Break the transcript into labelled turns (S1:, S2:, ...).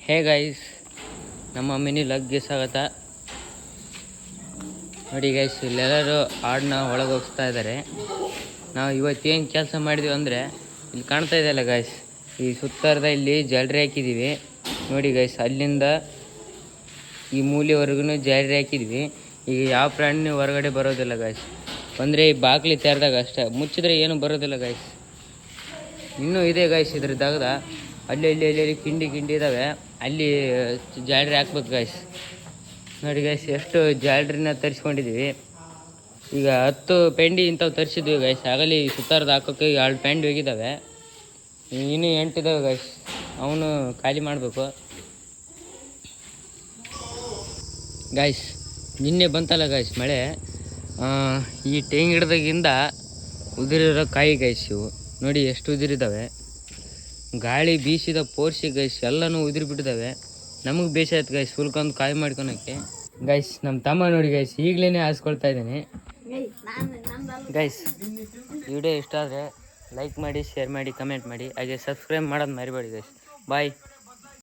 S1: Hey guys, ನಮ್ಮ mini ಲಗ್ಗೆ ಸ್ವಾಗತ. ನೋಡಿ ಗೈಸ್, ಇಲ್ಲೆಲ್ಲರೂ ಹಾಡನ್ನ ಒಳಗೆ ಹೋಗಿಸ್ತಾ ಇದ್ದಾರೆ. ನಾವು ಇವತ್ತೇನು ಕೆಲಸ ಮಾಡಿದ್ವಿ ಅಂದರೆ, ಇಲ್ಲಿ ಕಾಣ್ತಾ ಇದೆಯಲ್ಲ ಗೈಸ್, ಈ ಸುತ್ತಾರದ ಇಲ್ಲಿ ಜಾಲರಿ ಹಾಕಿದ್ದೀವಿ. ನೋಡಿ ಗೈಸ್, ಅಲ್ಲಿಂದ ಈ ಮೂಲೆವರೆಗೂ ಜಾಲರಿ ಹಾಕಿದ್ವಿ. ಈಗ ಯಾವ ಪ್ರಾಣಿ ಹೊರಗಡೆ ಬರೋದಿಲ್ಲ ಗೈಸ್, ಅಂದರೆ ಈ ಬಾಗಿಲು ತೆರೆದಾಗ ಅಷ್ಟೇ, ಮುಚ್ಚಿದ್ರೆ ಏನು ಬರೋದಿಲ್ಲ ಗೈಸ್. ಇನ್ನೂ ಇದೆ ಗೈಸ್ ಇದ್ರ ದಾಗದ, ಅಲ್ಲಿ ಕಿಂಡಿ ಇದ್ದಾವೆ, ಅಲ್ಲಿ ಜಾಲರಿ ಹಾಕ್ಬೇಕು ಗೈಸ್. ನೋಡಿ ಗೈಸ್, ಎಷ್ಟು ಜಾಲರಿನ ತರಿಸ್ಕೊಂಡಿದ್ದೀವಿ. ಈಗ 10 ಪೆಂಡಿ ಇಂಥವು ತರಿಸಿದ್ವಿ ಗೈಸ್. ಆಗಲಿ ಸುತ್ತಾರದ ಹಾಕೋಕ್ಕೆ 2 ಪೆಂಡಿ ಹೋಗಿದ್ದಾವೆ, ಇನ್ನೂ 8 ಇದ್ದಾವೆ ಗೈಸ್. ಅವನು ಖಾಲಿ ಮಾಡಬೇಕು ಗೈಸ್. ನಿನ್ನೆ ಬಂತಲ್ಲ ಗೈಸ್ ಮಳೆ, ಈ ತೆಂಗಿನ ಗಿಡದಾಗಿಂದ ಉದುರಿರೋ ಕಾಯಿ ಗೈಸ್ ಇವು. ನೋಡಿ ಎಷ್ಟು ಉದುರಿದ್ದಾವೆ, ಗಾಳಿ ಬೀಸಿದ ಪೋರ್ಸಿ ಗೈಸ್ ಎಲ್ಲನೂ ಉದುರಿ ಬಿಟ್ಟಿದ್ದಾವೆ. ನಮಗೆ ಬೇಸಾಯ್ತು ಗೈಸ್ ಹುಲ್ಕೊಂದು ಕಾಯಿ ಮಾಡ್ಕೊಳಕ್ಕೆ ಗೈಸ್. ನಮ್ಮ ತಮ್ಮ ನೋಡಿ ಗೈಸ್ ಈಗಲೇ ಹಾಸ್ಕೊಳ್ತಾ ಇದ್ದೀನಿ ಗೈಸ್. ವಿಡಿಯೋ ಇಷ್ಟ ಆದರೆ ಲೈಕ್ ಮಾಡಿ, ಶೇರ್ ಮಾಡಿ, ಕಮೆಂಟ್ ಮಾಡಿ, ಹಾಗೆ ಸಬ್ಸ್ಕ್ರೈಬ್ ಮಾಡೋದು ಮರಿಬೇಡಿ ಗೈಸ್. ಬಾಯ್.